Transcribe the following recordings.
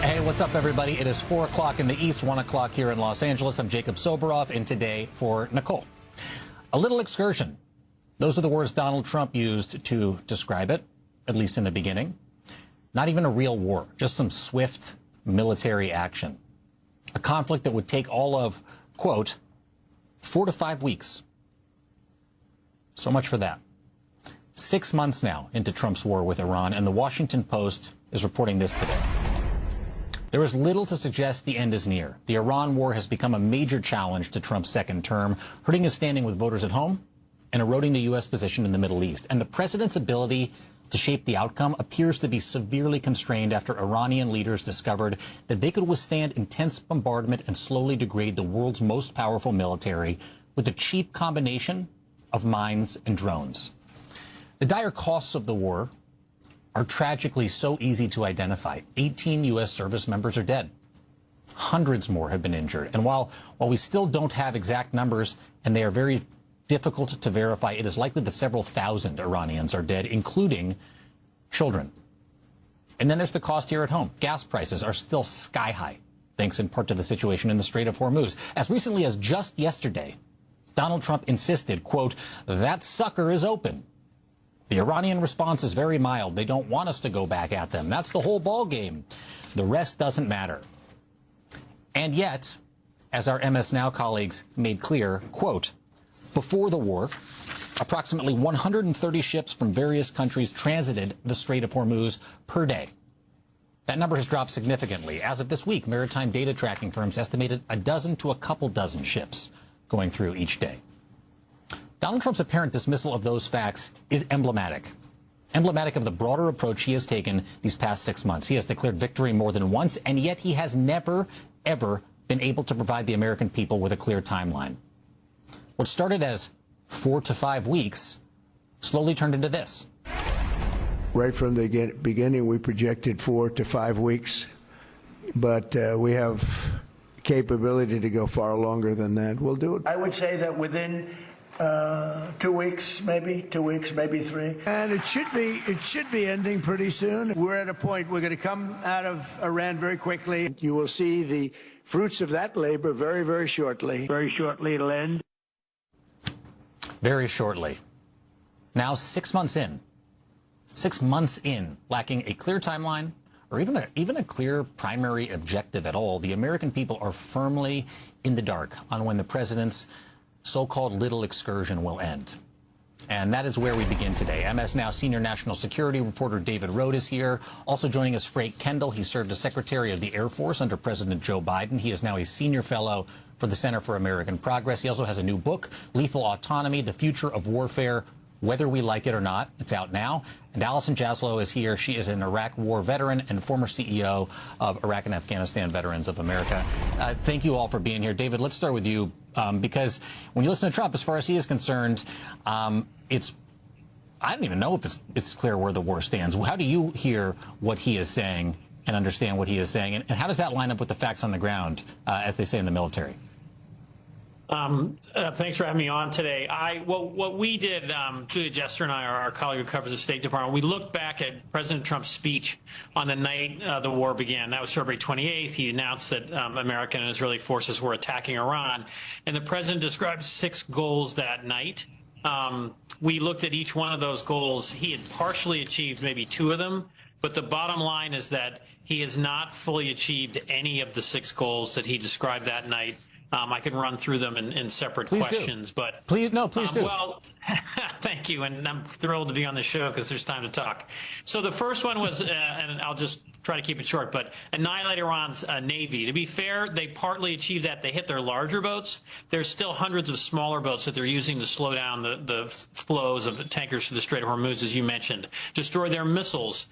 Hey, what's up, everybody? It is 4 o'clock in the East, 1 o'clock here in Los Angeles. I'm Jacob Soboroff, and today for Nicole. A little excursion. Those are the words Donald Trump used to describe it, at least in the beginning. Not even a real war, just some swift military action. A conflict that would take all of, quote, 4 to 5 weeks. So much for that. 6 months now into Trump's war with Iran, and the Washington Post is reporting this today. There is little to suggest the end is near. The Iran war has become a major challenge to Trump's second term, hurting his standing with voters at home and eroding the U.S. position in the Middle East. And the president's ability to shape the outcome appears to be severely constrained after Iranian leaders discovered that they could withstand intense bombardment and slowly degrade the world's most powerful military with a cheap combination of mines and drones. The dire costs of the war are tragically so easy to identify. 18 U.S. service members are dead. Hundreds more have been injured. And while we still don't have exact numbers, and they are very difficult to verify, it is likely that several thousand Iranians are dead, including children. And then there's the cost here at home. Gas prices are still sky high, thanks in part to the situation in the Strait of Hormuz. As recently as just yesterday, Donald Trump insisted, quote, "That sucker is open." The Iranian response is very mild. They don't want us to go back at them. That's the whole ball game. The rest doesn't matter. And yet, as our MS Now colleagues made clear, quote, before the war, approximately 130 ships from various countries transited the Strait of Hormuz per day. That number has dropped significantly. As of this week, maritime data tracking firms estimated a dozen to a couple dozen ships going through each day. Donald Trump's apparent dismissal of those facts is emblematic of the broader approach he has taken these past 6 months. He has declared victory more than once, and yet he has never, ever been able to provide the American people with a clear timeline. What started as 4 to 5 weeks slowly turned into this. Right from the beginning, we projected 4 to 5 weeks, but we have capability to go far longer than that. We'll do it. I would say that within 2 weeks, maybe 3. And it should be ending pretty soon. We're at a point we're going to come out of Iran very quickly. You will see the fruits of that labor very, very shortly. Very shortly it'll end. Very shortly. Now 6 months in. 6 months in, lacking a clear timeline or even a clear primary objective at all, the American people are firmly in the dark on when the president's so-called little excursion will end. And that is where we begin today. MS Now senior national security reporter David Rohde is here. Also joining us, Frank Kendall. He served as Secretary of the Air Force under President Joe Biden. He is now a senior fellow for the Center for American Progress. He also has a new book, Lethal Autonomy, The Future of Warfare, Whether We Like It or Not. It's out now. And Allison Jaslow is here. She is an Iraq war veteran and former CEO of Iraq and Afghanistan Veterans of America. Thank you all for being here. David, let's start with you, because when you listen to Trump, as far as he is concerned, I don't even know if it's clear where the war stands. How do you hear what he is saying and understand what he is saying? And how does that line up with the facts on the ground, as they say in the military? Thanks for having me on today. What we did, Julia Jester and I, our colleague who covers the State Department, we looked back at President Trump's speech on the night the war began. That was February 28th. He announced that American and Israeli forces were attacking Iran. And the president described 6 goals that night. We looked at each one of those goals. He had partially achieved maybe 2 of them. But the bottom line is that he has not fully achieved any of the 6 goals that he described that night. I can run through them in separate questions, but please do. Well, thank you, and I'm thrilled to be on the show because there's time to talk. So the first one was, and I'll just try to keep it short, but annihilate Iran's Navy. To be fair, they partly achieved that. They hit their larger boats. There's still hundreds of smaller boats that they're using to slow down the flows of tankers through the Strait of Hormuz, as you mentioned. Destroy their missiles.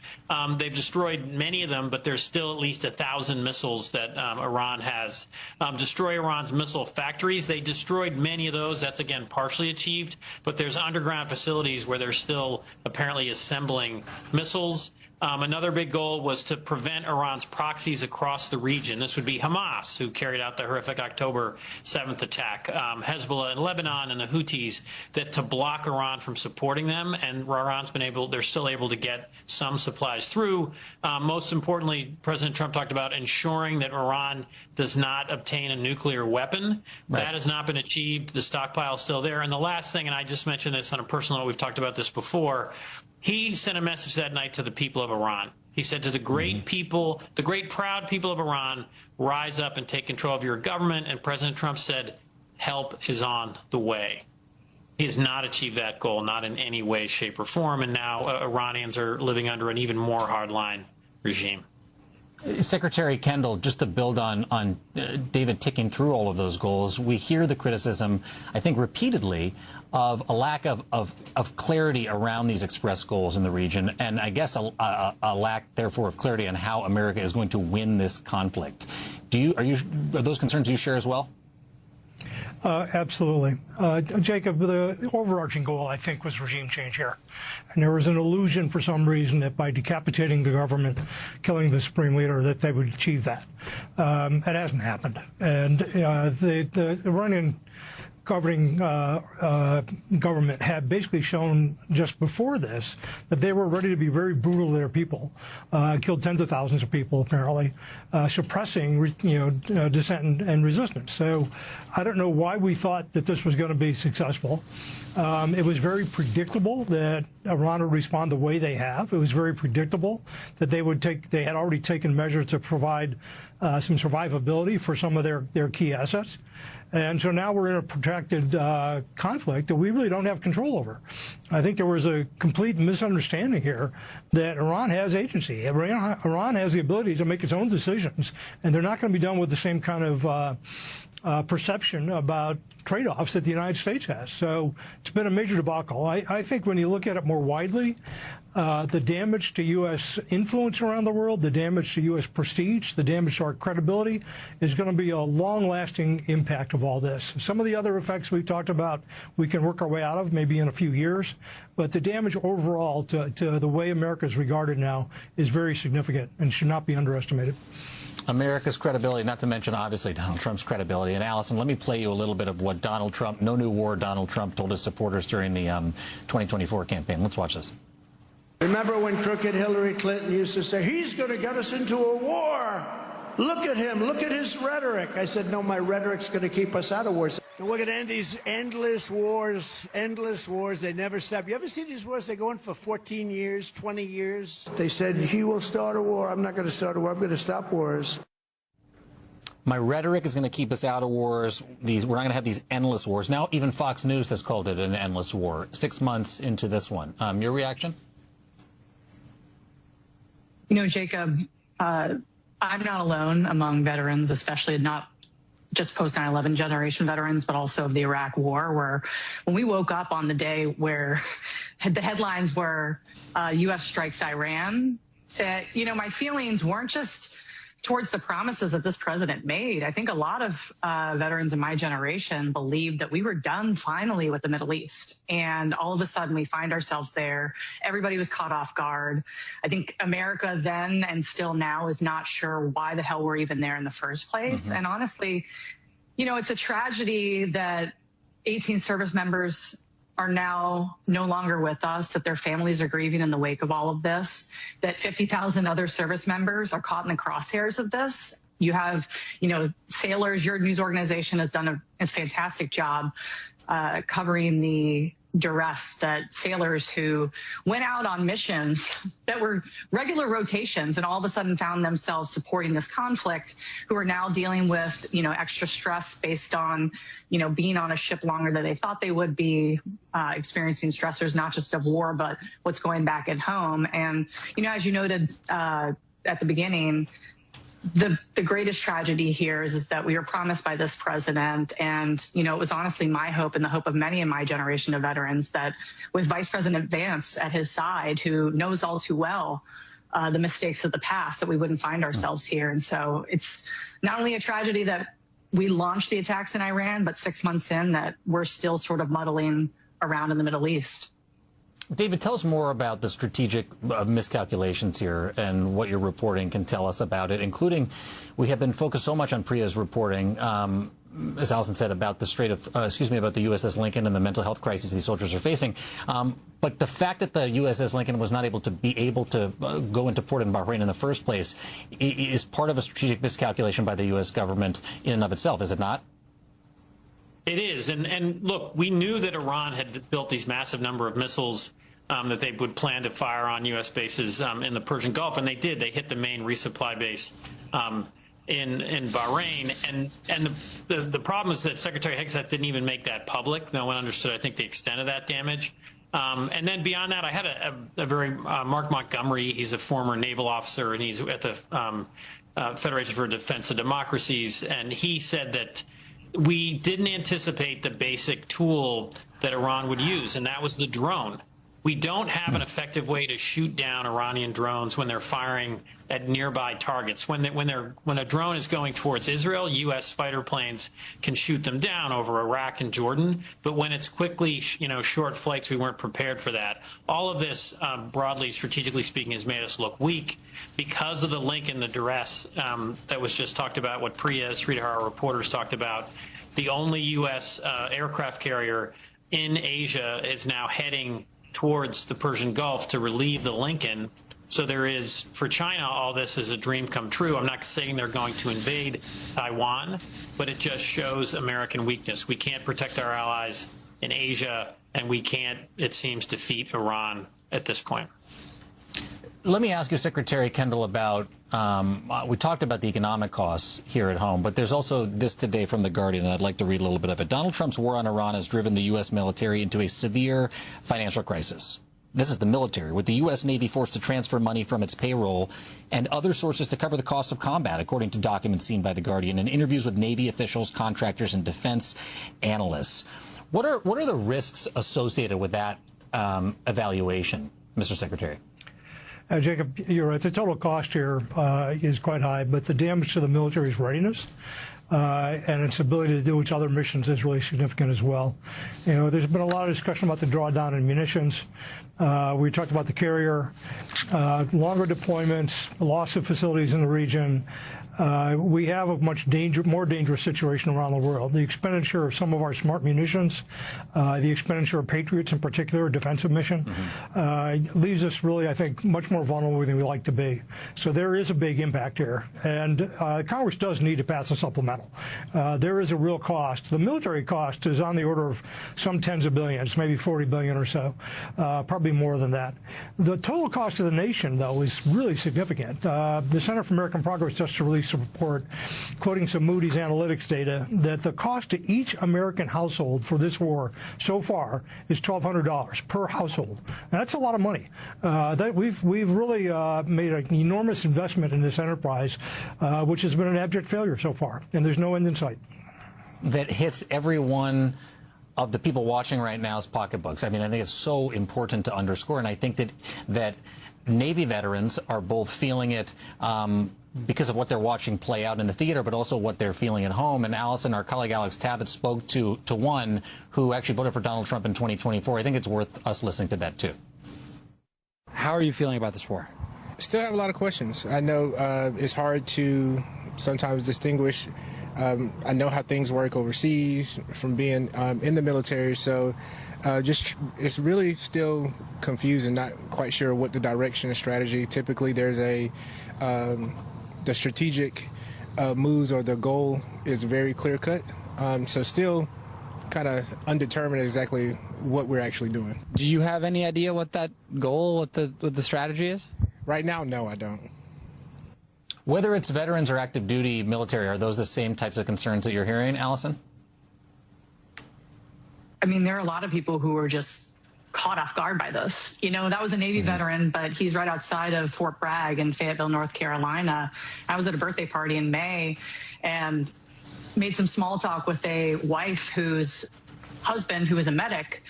They've destroyed many of them, but there's still at least 1,000 missiles that Iran has. Destroy Iran's missile factories. They destroyed many of those. That's, again, partially achieved, but there's underground facilities where they're still apparently assembling missiles. Another big goal was to prevent Iran's proxies across the region. This would be Hamas, who carried out the horrific October 7th attack, Hezbollah in Lebanon, and the Houthis, that to block Iran from supporting them. And Iran's been able, they're still able to get some supplies through. Most importantly, President Trump talked about ensuring that Iran does not obtain a nuclear weapon. Right. That has not been achieved. The stockpile is still there. And the last thing, and I just mentioned this on a personal note, we've talked about this before, he sent a message that night to the people of Iran. He said to the great people, the great proud people of Iran, rise up and take control of your government. And President Trump said, help is on the way. He has not achieved that goal, not in any way, shape, or form. And now Iranians are living under an even more hardline regime. Secretary Kendall, just to build on David ticking through all of those goals, we hear the criticism, I think repeatedly, of a lack of clarity around these express goals in the region, and I guess a lack, therefore, of clarity on how America is going to win this conflict. Are those concerns you share as well? Absolutely. Jacob, the overarching goal, I think, was regime change here. And there was an illusion for some reason that by decapitating the government, killing the supreme leader, that they would achieve that. It hasn't happened. And the Iranian governing government had basically shown just before this that they were ready to be very brutal to their people, killed tens of thousands of people apparently, suppressing dissent and resistance. So I don't know why we thought that this was going to be successful. It was very predictable that Iran would respond the way they have. It was very predictable that they had already taken measures to provide some survivability for some of their key assets. And so now we're in a protracted conflict that we really don't have control over. I think there was a complete misunderstanding here that Iran has agency. Iran has the ability to make its own decisions, and they're not going to be done with the same kind of perception about trade-offs that the United States has. So it's been a major debacle. I think when you look at it more widely, the damage to U.S. influence around the world, the damage to U.S. prestige, the damage to our credibility is going to be a long-lasting impact of all this. Some of the other effects we've talked about we can work our way out of maybe in a few years, but the damage overall to the way America is regarded now is very significant and should not be underestimated. America's credibility, not to mention, obviously, Donald Trump's credibility. And, Allison, let me play you a little bit of what Donald Trump, no new war, Donald Trump told his supporters during the 2024 campaign. Let's watch this. Remember when crooked Hillary Clinton used to say, he's going to get us into a war. Look at him. Look at his rhetoric. I said, no, my rhetoric's going to keep us out of wars. And we're going to end these endless wars. They never stop. You ever see these wars? They go on for 14 years, 20 years. They said, he will start a war. I'm not going to start a war. I'm going to stop wars. My rhetoric is going to keep us out of wars. We're not going to have these endless wars. Now even Fox News has called it an endless war 6 months into this one. Your reaction? You know, Jacob, I'm not alone among veterans, especially not just post 9/11 generation veterans, but also of the Iraq War, where when we woke up on the day where the headlines were U.S. strikes Iran, my feelings weren't just towards the promises that this president made. I think a lot of veterans in my generation believed that we were done finally with the Middle East. And all of a sudden we find ourselves there. Everybody was caught off guard. I think America then and still now is not sure why the hell we're even there in the first place. Mm-hmm. And honestly, it's a tragedy that 18 service members are now no longer with us, that their families are grieving in the wake of all of this, that 50,000 other service members are caught in the crosshairs of this. You have, sailors, your news organization has done a fantastic job covering the duress that sailors who went out on missions that were regular rotations and all of a sudden found themselves supporting this conflict, who are now dealing with, extra stress based on, being on a ship longer than they thought they would be, experiencing stressors, not just of war, but what's going back at home. And, as you noted at the beginning, the greatest tragedy here is that we were promised by this president, and it was honestly my hope and the hope of many in my generation of veterans that with Vice President Vance at his side, who knows all too well the mistakes of the past, that we wouldn't find ourselves here. And so it's not only a tragedy that we launched the attacks in Iran, but 6 months in that we're still sort of muddling around in the Middle East. David, tell us more about the strategic miscalculations here and what your reporting can tell us about it, including we have been focused so much on Priya's reporting, as Allison said, about the about the USS Lincoln and the mental health crisis these soldiers are facing. But the fact that the USS Lincoln was not able to go into port in Bahrain in the first place is part of a strategic miscalculation by the U.S. government in and of itself, is it not? It is. And look, we knew that Iran had built these massive number of missiles that they would plan to fire on U.S. bases in the Persian Gulf, and they did. They hit the main resupply base in Bahrain. And the problem is that Secretary Hegseth didn't even make that public. No one understood, I think, the extent of that damage. And then beyond that, I had a very Mark Montgomery. He's a former naval officer, and he's at the Federation for Defense of Democracies, and he said that we didn't anticipate the basic tool that Iran would use, and that was the drone. We don't have an effective way to shoot down Iranian drones when they're firing at nearby targets. When a drone is going towards Israel, U.S. fighter planes can shoot them down over Iraq and Jordan. But when it's quickly, short flights, we weren't prepared for that. All of this, broadly, strategically speaking, has made us look weak because of the link and the duress that was just talked about, what Priya Sridhar, our reporters, talked about. The only U.S. Aircraft carrier in Asia is now heading towards the Persian Gulf to relieve the Lincoln. So there is, for China, all this is a dream come true. I'm not saying they're going to invade Taiwan, but it just shows American weakness. We can't protect our allies in Asia, and we can't, it seems, defeat Iran at this point. Let me ask you, Secretary Kendall, about, we talked about the economic costs here at home, but there's also this today from The Guardian, and I'd like to read a little bit of it. Donald Trump's war on Iran has driven the U.S. military into a severe financial crisis. This is the military, with the U.S. Navy forced to transfer money from its payroll and other sources to cover the cost of combat, according to documents seen by The Guardian and interviews with Navy officials, contractors, and defense analysts. What are the risks associated with that evaluation, Mr. Secretary? Jacob, you're right. The total cost here is quite high, but the damage to the military's readiness and its ability to do its other missions is really significant as well. There's been a lot of discussion about the drawdown in munitions. We talked about the carrier, longer deployments, loss of facilities in the region. We have a much more dangerous situation around the world. The expenditure of some of our smart munitions, the expenditure of Patriots in particular, a defensive mission, leaves us really, I think, much more vulnerable than we like to be. So there is a big impact here. And Congress does need to pass a supplemental. There is a real cost. The military cost is on the order of some tens of billions, maybe 40 billion or so, probably more than that. The total cost of the nation, though, is really significant. The Center for American Progress just released a report quoting some Moody's Analytics data that the cost to each American household for this war so far is $1,200 per household. Now, that's a lot of money. We've really made an enormous investment in this enterprise, which has been an abject failure so far, and there's no end in sight. That hits every one of the people watching right now's pocketbooks. I mean, I think it's so important to underscore, and I think that Navy veterans are both feeling it because of what they're watching play out in the theater, but also what they're feeling at home. And Allison, our colleague Alex Tabbitt, spoke to one who actually voted for Donald Trump in 2024. I think it's worth us listening to that, too. How are you feeling about this war? Still have a lot of questions. I know it's hard to sometimes distinguish. I know how things work overseas from being in the military, so it's really still confusing, not quite sure what the direction and strategy. Typically, there's the strategic moves or the goal is very clear cut. So still kind of undetermined exactly what we're actually doing. Do you have any idea what that goal, what the strategy is? Right now, no, I don't. Whether it's veterans or active duty military, are those the same types of concerns that you're hearing, Allison? I mean, there are a lot of people who are just caught off guard by this. That was a Navy veteran, but he's right outside of Fort Bragg in Fayetteville, North Carolina. I was at a birthday party in May and made some small talk with a wife whose husband, who was a medic,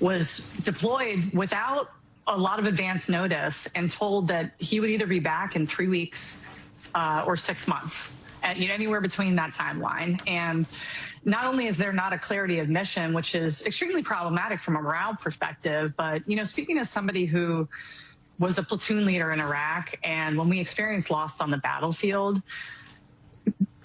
was deployed without a lot of advance notice and told that he would either be back in 3 weeks or 6 months. anywhere between that timeline. And not only is there not a clarity of mission, which is extremely problematic from a morale perspective, but, speaking as somebody who was a platoon leader in Iraq, and when we experienced loss on the battlefield,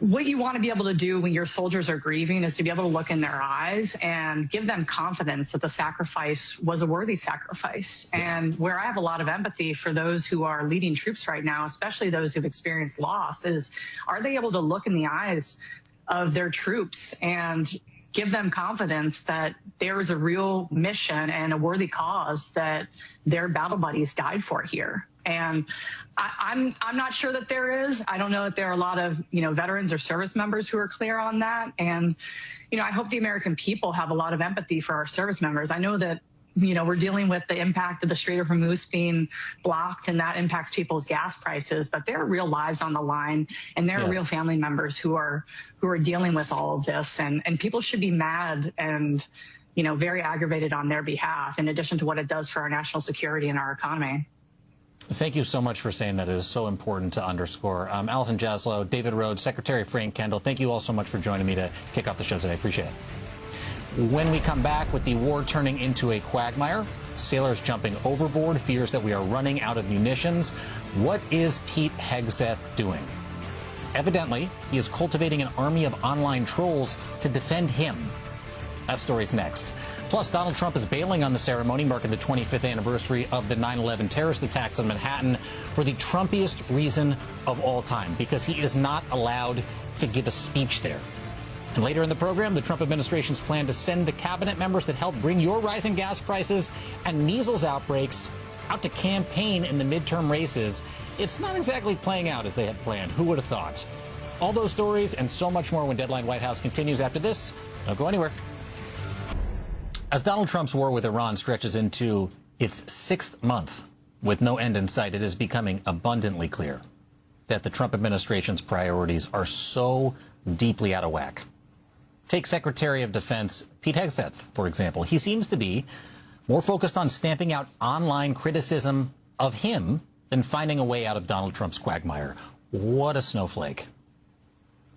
what you want to be able to do when your soldiers are grieving is to be able to look in their eyes and give them confidence that the sacrifice was a worthy sacrifice. And where I have a lot of empathy for those who are leading troops right now, especially those who've experienced loss, is are they able to look in the eyes of their troops and give them confidence that there is a real mission and a worthy cause that their battle buddies died for here? And I'm not sure that there is. I don't know that there are a lot of, veterans or service members who are clear on that. And, I hope the American people have a lot of empathy for our service members. I know that, we're dealing with the impact of the Strait of Hormuz being blocked, and that impacts people's gas prices. But there are real lives on the line, and there are real family members who are dealing with all of this. And people should be mad and, very aggravated on their behalf, in addition to what it does for our national security and our economy. Thank you so much for saying that. It is so important to underscore. Allison Jaslow, David Rhodes, Secretary Frank Kendall, thank you all so much for joining me to kick off the show today. Appreciate it. When we come back, with the war turning into a quagmire, sailors jumping overboard, fears that we are running out of munitions, what is Pete Hegseth doing? Evidently, he is cultivating an army of online trolls to defend him. That story's next. Plus, Donald Trump is bailing on the ceremony marking the 25th anniversary of the 9/11 terrorist attacks on Manhattan for the Trumpiest reason of all time, because he is not allowed to give a speech there. And later in the program, the Trump administration's plan to send the cabinet members that helped bring your rising gas prices and measles outbreaks out to campaign in the midterm races. It's not exactly playing out as they had planned. Who would have thought? All those stories and so much more when Deadline White House continues after this. Don't go anywhere. As Donald Trump's war with Iran stretches into its 6th month with no end in sight, it is becoming abundantly clear that the Trump administration's priorities are so deeply out of whack. Take Secretary of Defense Pete Hegseth, for example. He seems to be more focused on stamping out online criticism of him than finding a way out of Donald Trump's quagmire. What a snowflake.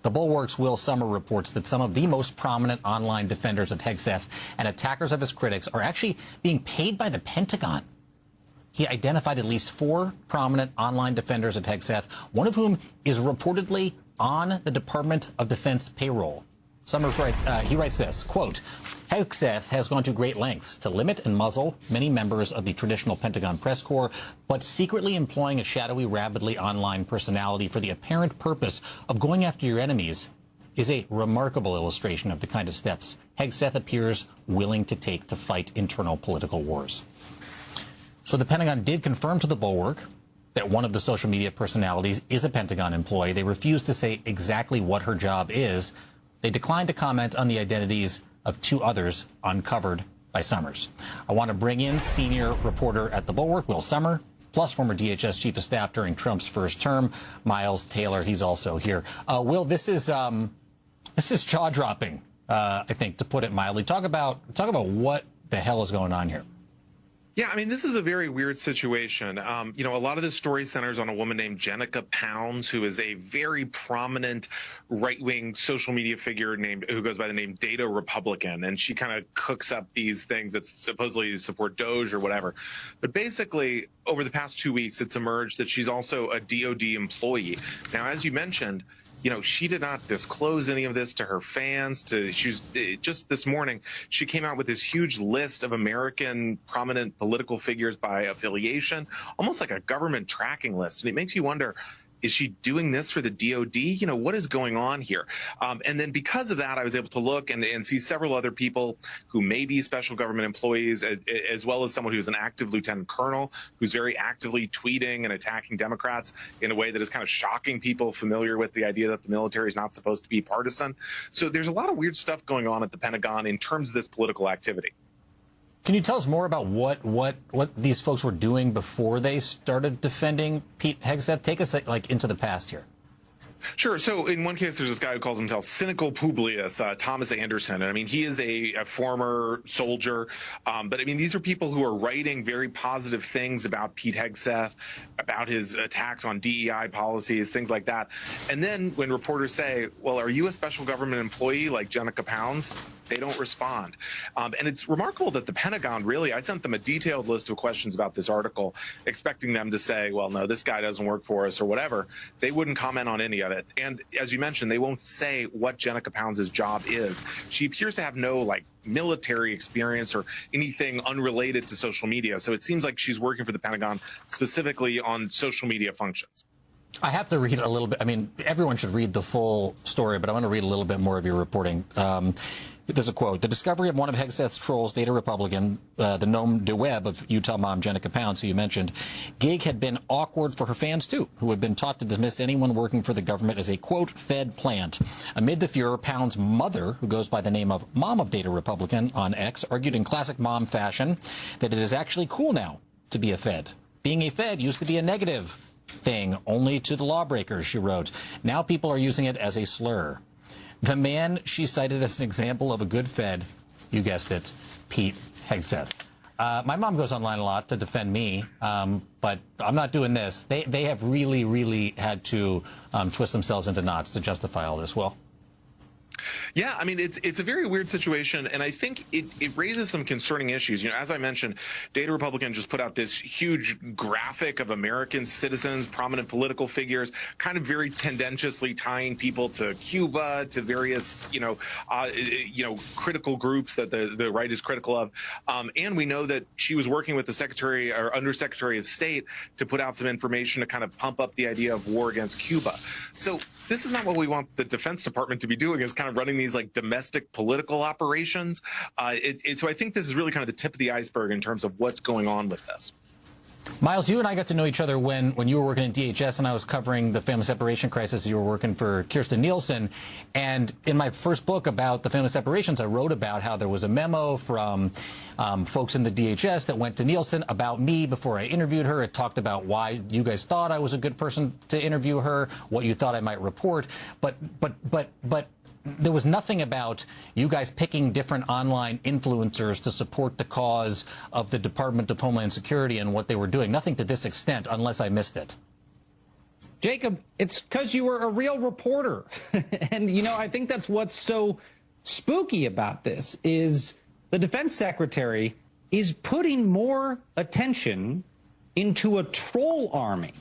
The Bulwark's Will Sommer reports that some of the most prominent online defenders of Hegseth and attackers of his critics are actually being paid by the Pentagon. He identified at least 4 prominent online defenders of Hegseth, one of whom is reportedly on the Department of Defense payroll. Summers he writes this, quote, Hegseth has gone to great lengths to limit and muzzle many members of the traditional Pentagon press corps, but secretly employing a shadowy, rapidly online personality for the apparent purpose of going after your enemies is a remarkable illustration of the kind of steps Hegseth appears willing to take to fight internal political wars. So the Pentagon did confirm to the Bulwark that one of the social media personalities is a Pentagon employee. They refused to say exactly what her job is. They declined to comment on the identities of 2 others uncovered by Summers. I want to bring in senior reporter at the Bulwark, Will Sommer, plus former DHS chief of staff during Trump's first term, Miles Taylor. He's also here. Will, this is jaw-dropping, I think, to put it mildly. Talk about what the hell is going on here. Yeah, I mean, this is a very weird situation. A lot of the story centers on a woman named Jenica Pounds, who is a very prominent right-wing social media figure who goes by the name Data Republican, and she kind of cooks up these things that supposedly support Doge or whatever. But basically, over the past 2 weeks, it's emerged that she's also a DOD employee. Now, as you mentioned, she did not disclose any of this to her fans. Just this morning, she came out with this huge list of American prominent political figures by affiliation, almost like a government tracking list. And it makes you wonder, is she doing this for the DOD? What is going on here? And then because of that, I was able to look and see several other people who may be special government employees, as well as someone who's an active lieutenant colonel who's very actively tweeting and attacking Democrats in a way that is kind of shocking people familiar with the idea that the military is not supposed to be partisan. So there's a lot of weird stuff going on at the Pentagon in terms of this political activity. Can you tell us more about what these folks were doing before they started defending Pete Hegseth? Take us into the past here. Sure. So in one case, there's this guy who calls himself Cynical Publius, Thomas Anderson. And I mean, he is a former soldier. But I mean, these are people who are writing very positive things about Pete Hegseth, about his attacks on DEI policies, things like that. And then when reporters say, well, are you a special government employee like Jenica Pounds? They don't respond. And it's remarkable that the Pentagon really, I sent them a detailed list of questions about this article, expecting them to say, well, no, this guy doesn't work for us or whatever. They wouldn't comment on any of it. And as you mentioned, they won't say what Jenica Pounds' job is. She appears to have no like military experience or anything unrelated to social media. So it seems like she's working for the Pentagon specifically on social media functions. I have to read a little bit. I mean, everyone should read the full story, but I want to read a little bit more of your reporting. There's a quote. The discovery of one of Hegseth's trolls, Data Republican, the Noam DeWeb of Utah mom Jenica Pounds, who you mentioned, gig had been awkward for her fans, too, who had been taught to dismiss anyone working for the government as a, quote, Fed plant. Amid the furor, Pounds' mother, who goes by the name of Mom of Data Republican on X, argued in classic mom fashion that it is actually cool now to be a Fed. Being a Fed used to be a negative thing, only to the lawbreakers, she wrote. Now people are using it as a slur. The man she cited as an example of a good Fed, you guessed it, Pete Hegseth. My mom goes online a lot to defend me, but I'm not doing this. They have really, really had to twist themselves into knots to justify all this. Will? Yeah, I mean, it's a very weird situation, and I think it raises some concerning issues. You know, as I mentioned, Data Republican just put out this huge graphic of American citizens, prominent political figures, kind of very tendentiously tying people to Cuba, to various, critical groups that the right is critical of. And we know that she was working with the Secretary or Undersecretary of State to put out some information to kind of pump up the idea of war against Cuba. So this is not what we want the Defense Department to be doing, is kind of running these like domestic political operations. So I think this is really kind of the tip of the iceberg in terms of what's going on with this. Miles, you and I got to know each other when you were working at DHS and I was covering the family separation crisis. You were working for Kirstjen Nielsen. And in my first book about the family separations, I wrote about how there was a memo from folks in the DHS that went to Nielsen about me before I interviewed her. It talked about why you guys thought I was a good person to interview her, what you thought I might report. But there was nothing about you guys picking different online influencers to support the cause of the Department of Homeland Security and what they were doing. Nothing to this extent, unless I missed it. Jacob, it's because you were a real reporter. And, you know, I think that's what's so spooky about this is the defense secretary is putting more attention into a troll army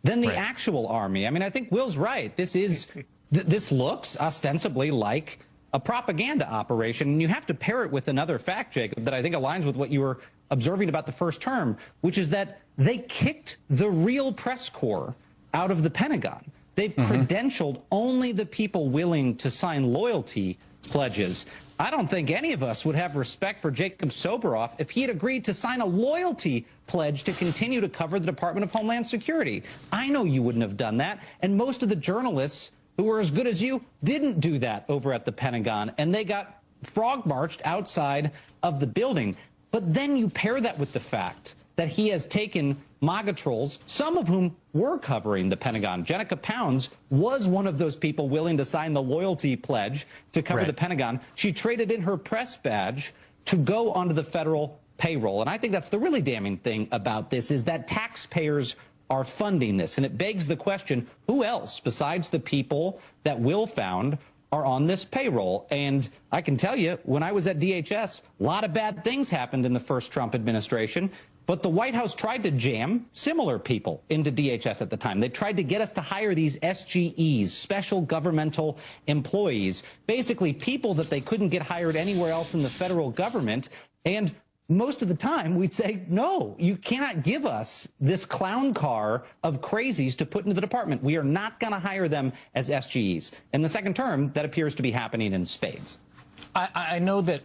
than the actual army. I mean, I think Will's right. This is... This looks ostensibly like a propaganda operation, and you have to pair it with another fact, Jacob, that I think aligns with what you were observing about the first term, which is that they kicked the real press corps out of the Pentagon. They've credentialed only the people willing to sign loyalty pledges. I don't think any of us would have respect for Jacob Soboroff if he had agreed to sign a loyalty pledge to continue to cover the Department of Homeland Security. I know you wouldn't have done that, and most of the journalists who were as good as you didn't do that over at the Pentagon, and they got frog marched outside of the building. But then you pair that with the fact that he has taken MAGA trolls, some of whom were covering the Pentagon. Jenica Pounds was one of those people willing to sign the loyalty pledge to cover the Pentagon. She traded in her press badge to go onto the federal payroll. And I think that's the really damning thing about this, is that taxpayers are funding this. And it begs the question, who else besides the people that Will found are on this payroll? And I can tell you, when I was at DHS, a lot of bad things happened in the first Trump administration, but the White House tried to jam similar people into DHS at the time. They tried to get us to hire these SGEs, special governmental employees, basically people that they couldn't get hired anywhere else in the federal government. And most of the time, we'd say, no, you cannot give us this clown car of crazies to put into the department. We are not going to hire them as SGEs. In the second term, that appears to be happening in spades. I know that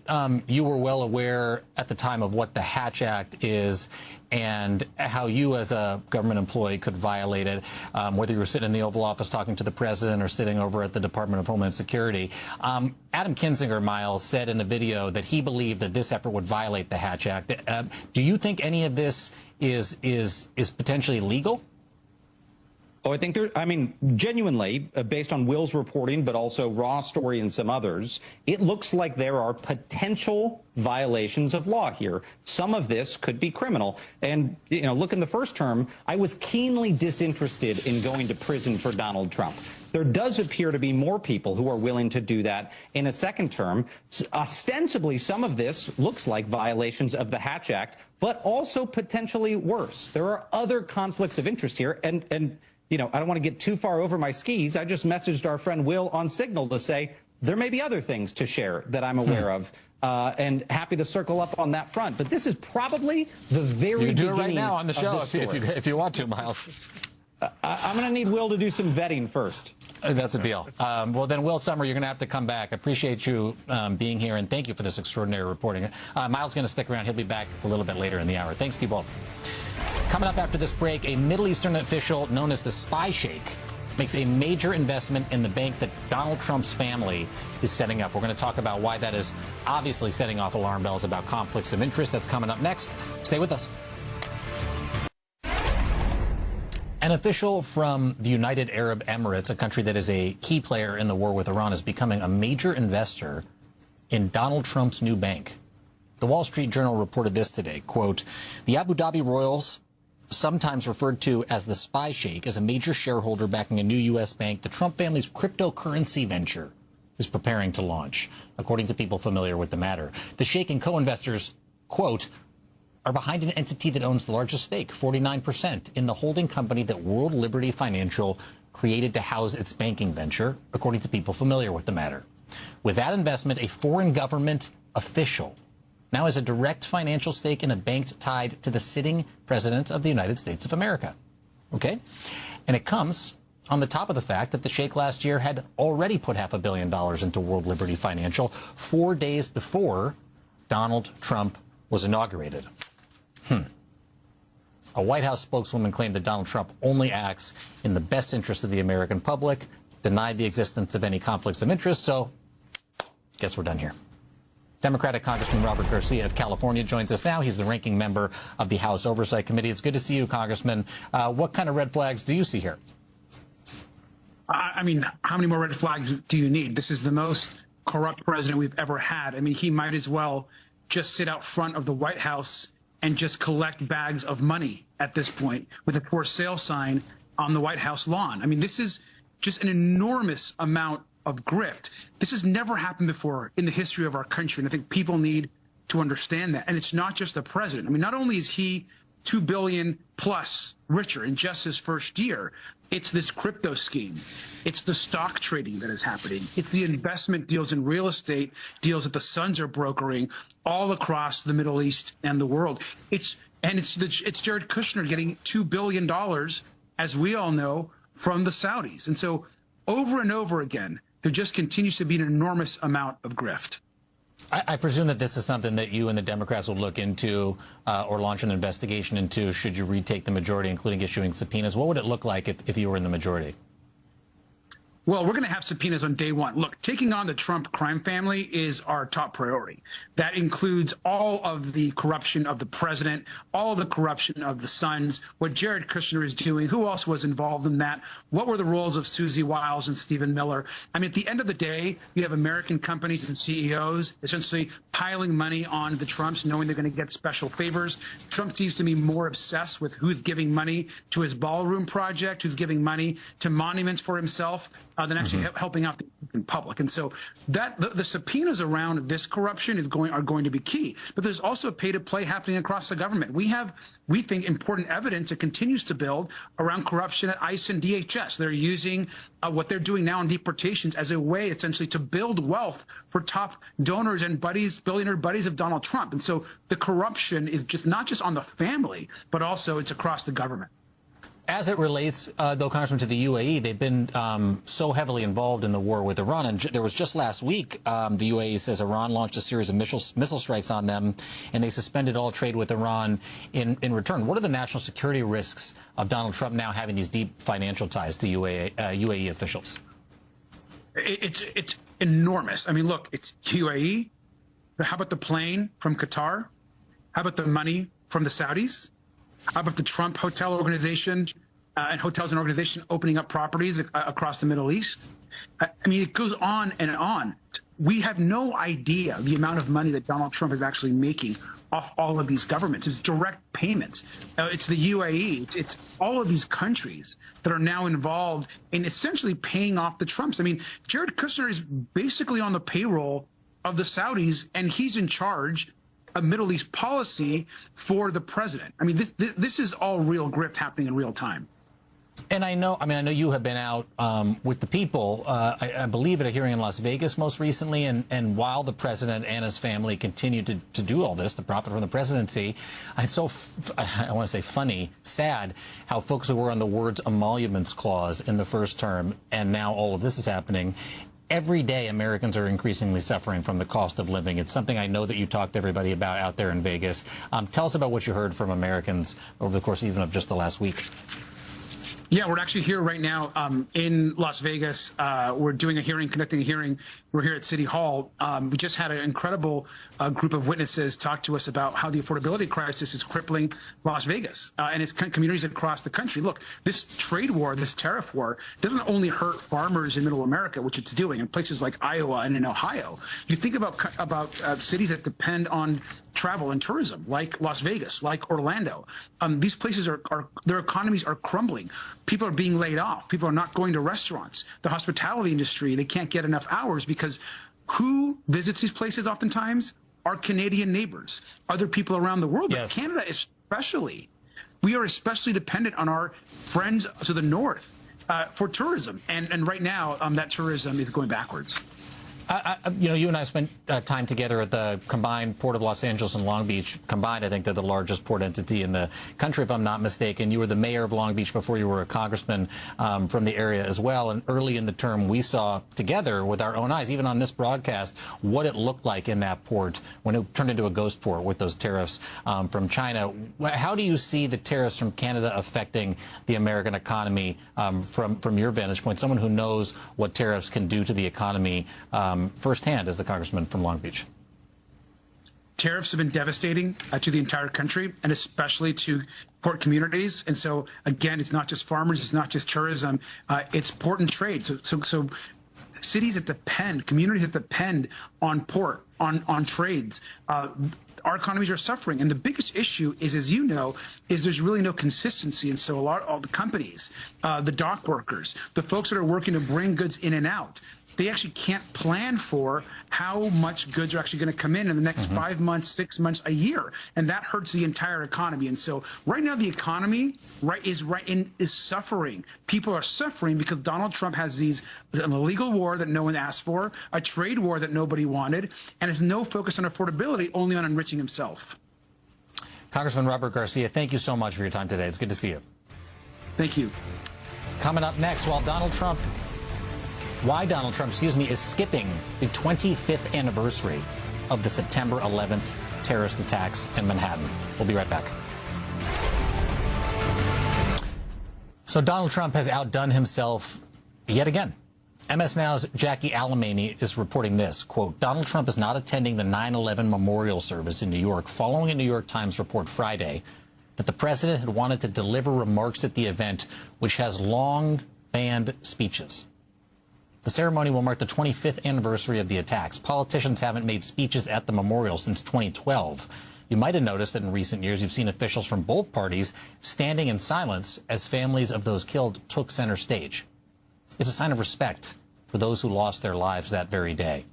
you were well aware at the time of what the Hatch Act is and how you as a government employee could violate it, whether you were sitting in the Oval Office talking to the president or sitting over at the Department of Homeland Security. Adam Kinzinger, Miles, said in a video that he believed that this effort would violate the Hatch Act. Do you think any of this is potentially legal? Oh, I think genuinely, based on Will's reporting, but also Raw Story and some others, it looks like there are potential violations of law here. Some of this could be criminal. And, look, in the first term, I was keenly disinterested in going to prison for Donald Trump. There does appear to be more people who are willing to do that in a second term. Ostensibly, some of this looks like violations of the Hatch Act, but also potentially worse. There are other conflicts of interest here, and I don't want to get too far over my skis. I just messaged our friend Will on Signal to say there may be other things to share that I'm aware of, and happy to circle up on that front. But this is probably the very beginning. You can do it right now on the show if you want to, Miles. I'm going to need Will to do some vetting first. That's a deal. Well, then, Will Sommer, you're going to have to come back. I appreciate you being here, and thank you for this extraordinary reporting. Miles is going to stick around. He'll be back a little bit later in the hour. Thanks to you both. Coming up after this break, a Middle Eastern official known as the Spy Sheikh makes a major investment in the bank that Donald Trump's family is setting up. We're going to talk about why that is obviously setting off alarm bells about conflicts of interest. That's coming up next. Stay with us. An official from the United Arab Emirates, a country that is a key player in the war with Iran, is becoming a major investor in Donald Trump's new bank. The Wall Street Journal reported this today, quote, the Abu Dhabi Royals, sometimes referred to as the Spy Sheikh, is a major shareholder backing a new U.S. bank the Trump family's cryptocurrency venture is preparing to launch, according to people familiar with the matter. The Sheikh and co-investors, quote, are behind an entity that owns the largest stake, 49%, in the holding company that World Liberty Financial created to house its banking venture, according to people familiar with the matter. With that investment, a foreign government official now has a direct financial stake in a bank tied to the sitting president of the United States of America. Okay? And it comes on the top of the fact that the Sheikh last year had already put $500 million into World Liberty Financial 4 days before Donald Trump was inaugurated. A White House spokeswoman claimed that Donald Trump only acts in the best interest of the American public, denied the existence of any conflicts of interest, so guess we're done here. Democratic Congressman Robert Garcia of California joins us now. He's the ranking member of the House Oversight Committee. It's good to see you, Congressman. What kind of red flags do you see here? I mean, how many more red flags do you need? This is the most corrupt president we've ever had. I mean, he might as well just sit out front of the White House and just collect bags of money at this point with a for sale sign on the White House lawn. I mean, this is just an enormous amount of grift. This has never happened before in the history of our country, and I think people need to understand that. And it's not just the president. I mean, not only is he $2 billion plus richer in just his first year, it's this crypto scheme. It's the stock trading that is happening. It's the investment deals in real estate deals that the sons are brokering all across the Middle East and the world. It's Jared Kushner getting $2 billion, as we all know, from the Saudis. And so over and over again, there just continues to be an enormous amount of grift. I presume that this is something that you and the Democrats will look into or launch an investigation into should you retake the majority, including issuing subpoenas. What would it look like if you were in the majority? Well, we're going to have subpoenas on day one. Look, taking on the Trump crime family is our top priority. That includes all of the corruption of the president, all of the corruption of the sons, what Jared Kushner is doing, who else was involved in that, what were the roles of Susie Wiles and Stephen Miller. I mean, at the end of the day, you have American companies and CEOs essentially piling money on the Trumps, knowing they're going to get special favors. Trump seems to be more obsessed with who's giving money to his ballroom project, who's giving money to monuments for himself, than actually helping out the public. And so that the subpoenas around this corruption are going to be key. But there's also pay to play happening across the government. We think, important evidence that continues to build around corruption at ICE and DHS. They're using what they're doing now in deportations as a way essentially to build wealth for top donors and billionaire buddies of Donald Trump. And so the corruption is just not just on the family, but also it's across the government. As it relates, though, Congressman, to the UAE, they've been so heavily involved in the war with Iran. And there was just last week, the UAE says Iran launched a series of missile strikes on them, and they suspended all trade with Iran in return. What are the national security risks of Donald Trump now having these deep financial ties to UAE officials? It's enormous. I mean, look, it's UAE. How about the plane from Qatar? How about the money from the Saudis? How about the Trump Hotel organization and hotels and organizations opening up properties across the Middle East. I mean, it goes on and on. We have no idea the amount of money that Donald Trump is actually making off all of these governments. It's direct payments. It's the UAE. It's all of these countries that are now involved in essentially paying off the Trumps. I mean, Jared Kushner is basically on the payroll of the Saudis, and he's in charge of Middle East policy for the president. I mean, this is all real grift happening in real time. And I know you have been out with the people, I believe, at a hearing in Las Vegas most recently. And while the president and his family continue to do all this, to profit from the presidency, it's so, I want to say funny, sad, how focused we were on the words emoluments clause in the first term. And now all of this is happening. Every day, Americans are increasingly suffering from the cost of living. It's something I know that you talked to everybody about out there in Vegas. Tell us about what you heard from Americans over the course even of just the last week. Yeah, we're actually here right now in Las Vegas. We're doing a hearing, conducting a hearing. We're here at City Hall. We just had an incredible group of witnesses talk to us about how the affordability crisis is crippling Las Vegas and its communities across the country. Look, this trade war, this tariff war, doesn't only hurt farmers in Middle America, which it's doing in places like Iowa and in Ohio. You think about cities that depend on travel and tourism, like Las Vegas, like Orlando. These places their economies are crumbling. People are being laid off. People are not going to restaurants. The hospitality industry, they can't get enough hours because who visits these places oftentimes? Our Canadian neighbors, other people around the world. Yes. But Canada especially. We are especially dependent on our friends to the north for tourism. And right now, that tourism is going backwards. You and I spent time together at the combined Port of Los Angeles and Long Beach. Combined, I think they're the largest port entity in the country, if I'm not mistaken. You were the mayor of Long Beach before you were a congressman from the area as well. And early in the term, we saw together with our own eyes, even on this broadcast, what it looked like in that port when it turned into a ghost port with those tariffs from China. How do you see the tariffs from Canada affecting the American economy from your vantage point, someone who knows what tariffs can do to the economy firsthand as the congressman from Long Beach? Tariffs have been devastating to the entire country and especially to port communities. And so, again, it's not just farmers, it's not just tourism, it's port and trade. So cities that depend, communities that depend on port, on trades, our economies are suffering. And the biggest issue is, as you know, is there's really no consistency. And so all the companies, the dock workers, the folks that are working to bring goods in and out, they actually can't plan for how much goods are actually going to come in the next 5 months, 6 months, a year. And that hurts the entire economy. And so right now the economy is suffering. People are suffering because Donald Trump has an illegal war that no one asked for, a trade war that nobody wanted, and has no focus on affordability, only on enriching himself. Congressman Robert Garcia, thank you so much for your time today. It's good to see you. Thank you. Coming up next, why Donald Trump, is skipping the 25th anniversary of the September 11th terrorist attacks in Manhattan. We'll be right back. So Donald Trump has outdone himself yet again. MS Now's Jackie Alemany is reporting this, quote, Donald Trump is not attending the 9/11 memorial service in New York following a New York Times report Friday that the president had wanted to deliver remarks at the event, which has long banned speeches. The ceremony will mark the 25th anniversary of the attacks. Politicians haven't made speeches at the memorial since 2012. You might have noticed that in recent years you've seen officials from both parties standing in silence as families of those killed took center stage. It's a sign of respect for those who lost their lives that very day.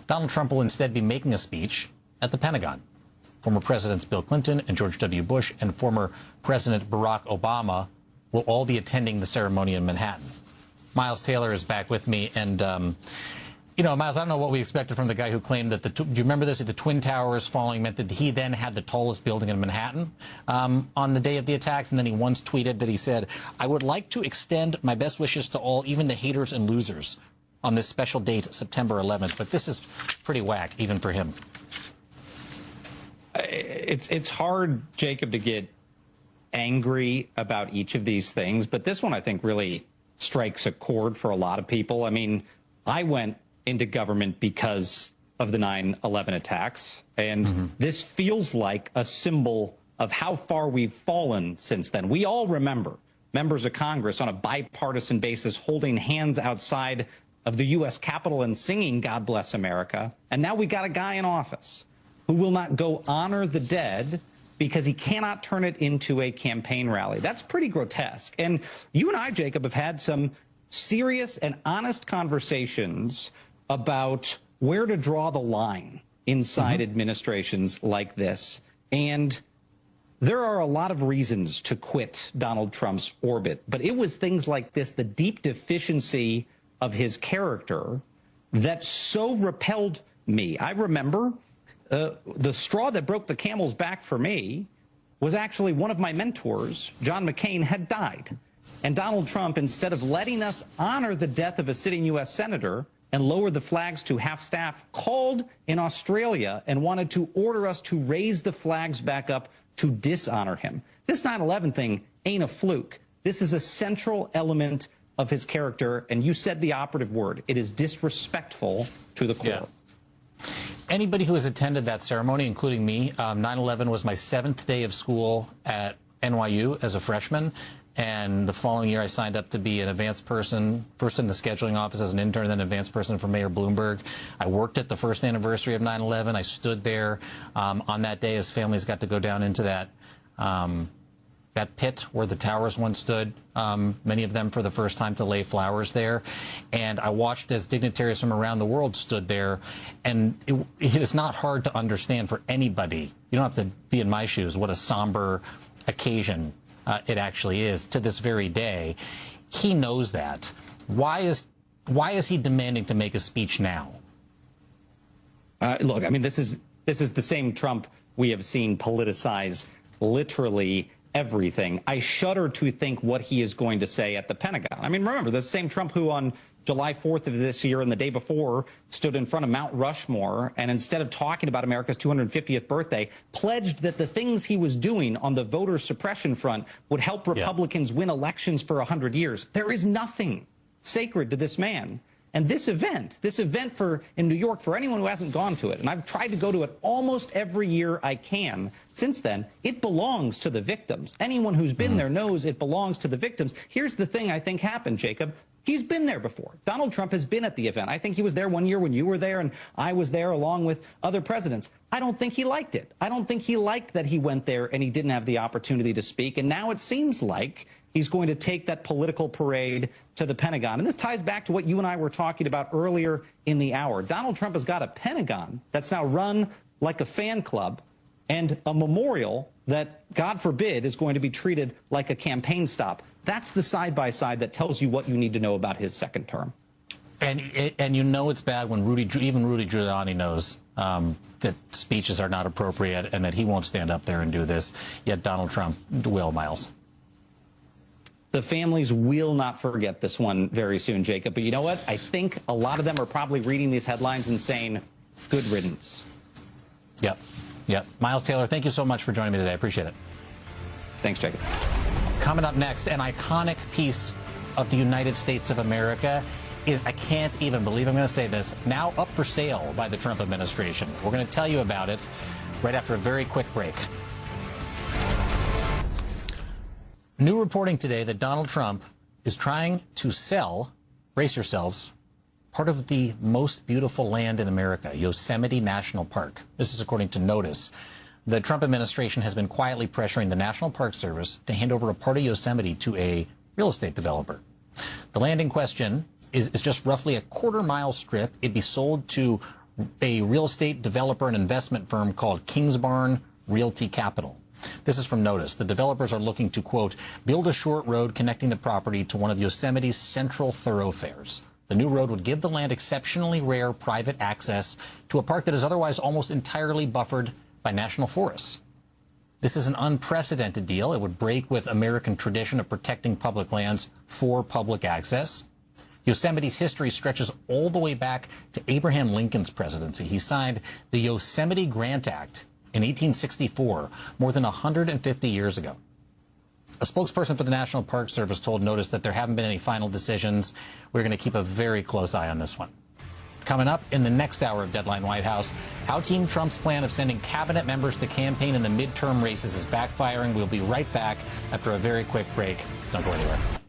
Donald Trump will instead be making a speech at the Pentagon. Former Presidents Bill Clinton and George W. Bush and former President Barack Obama will all be attending the ceremony in Manhattan. Miles Taylor is back with me. And, Miles, I don't know what we expected from the guy who claimed that do you remember this? The Twin Towers falling meant that he then had the tallest building in Manhattan on the day of the attacks. And then he once tweeted that he said, I would like to extend my best wishes to all, even the haters and losers, on this special date, September 11th. But this is pretty whack, even for him. It's hard, Jacob, to get angry about each of these things. But this one, I think, really strikes a chord for a lot of people. I mean, I went into government because of the 9/11 attacks, and this feels like a symbol of how far we've fallen since then. We all remember members of Congress on a bipartisan basis holding hands outside of the U.S. Capitol and singing God Bless America. And now we got a guy in office who will not go honor the dead because he cannot turn it into a campaign rally. That's pretty grotesque. And you and I, Jacob, have had some serious and honest conversations about where to draw the line inside administrations like this. And there are a lot of reasons to quit Donald Trump's orbit, but it was things like this, the deep deficiency of his character, that so repelled me. I remember the straw that broke the camel's back for me was actually one of my mentors, John McCain, had died. And Donald Trump, instead of letting us honor the death of a sitting U.S. senator and lower the flags to half-staff, called in Australia and wanted to order us to raise the flags back up to dishonor him. This 9/11 thing ain't a fluke. This is a central element of his character, and you said the operative word. It is disrespectful to the core. Yeah. Anybody who has attended that ceremony, including me, 9/11 was my 7th day of school at NYU as a freshman. And the following year, I signed up to be an advanced person, first in the scheduling office as an intern, then an advanced person for Mayor Bloomberg. I worked at the first anniversary of 9/11. I stood there on that day as families got to go down into that pit where the towers once stood, many of them for the first time, to lay flowers there. And I watched as dignitaries from around the world stood there. And it is not hard to understand for anybody. You don't have to be in my shoes what a somber occasion it actually is to this very day. He knows that. Why is he demanding to make a speech now? Look, I mean, this is the same Trump we have seen politicize literally everything. I shudder to think what he is going to say at the Pentagon. I mean, remember, the same Trump who on July 4th of this year and the day before stood in front of Mount Rushmore and instead of talking about America's 250th birthday, pledged that the things he was doing on the voter suppression front would help Republicans win elections for 100 years. There is nothing sacred to this man. And this event in New York, for anyone who hasn't gone to it, and I've tried to go to it almost every year I can since then, it belongs to the victims. Anyone who's been there knows it belongs to the victims. Here's the thing I think happened, Jacob. He's been there before. Donald Trump has been at the event. I think he was there one year when you were there and I was there along with other presidents. I don't think he liked it. I don't think he liked that he went there and he didn't have the opportunity to speak. And now it seems like he's going to take that political parade to the Pentagon. And this ties back to what you and I were talking about earlier in the hour. Donald Trump has got a Pentagon that's now run like a fan club and a memorial that, God forbid, is going to be treated like a campaign stop. That's the side-by-side that tells you what you need to know about his second term. And you know it's bad when even Rudy Giuliani knows that speeches are not appropriate and that he won't stand up there and do this, yet Donald Trump will, Miles. The families will not forget this one very soon, Jacob. But you know what? I think a lot of them are probably reading these headlines and saying, good riddance. Yep. Yep. Miles Taylor, thank you so much for joining me today. I appreciate it. Thanks, Jacob. Coming up next, an iconic piece of the United States of America is, I can't even believe I'm going to say this, now up for sale by the Trump administration. We're going to tell you about it right after a very quick break. New reporting today that Donald Trump is trying to sell, brace yourselves, part of the most beautiful land in America, Yosemite National Park. This is according to Notice. The Trump administration has been quietly pressuring the National Park Service to hand over a part of Yosemite to a real estate developer. The land in question is just roughly a quarter-mile strip. It'd be sold to a real estate developer and investment firm called Kingsbarn Realty Capital. This is from Notice. The developers are looking to, quote, build a short road connecting the property to one of Yosemite's central thoroughfares. The new road would give the land exceptionally rare private access to a park that is otherwise almost entirely buffered by national forests. This is an unprecedented deal. It would break with American tradition of protecting public lands for public access. Yosemite's history stretches all the way back to Abraham Lincoln's presidency. He signed the Yosemite Grant Act in 1864, more than 150 years ago. A spokesperson for the National Park Service told Notice that there haven't been any final decisions. We're going to keep a very close eye on this one. Coming up in the next hour of Deadline White House, how Team Trump's plan of sending cabinet members to campaign in the midterm races is backfiring. We'll be right back after a very quick break. Don't go anywhere.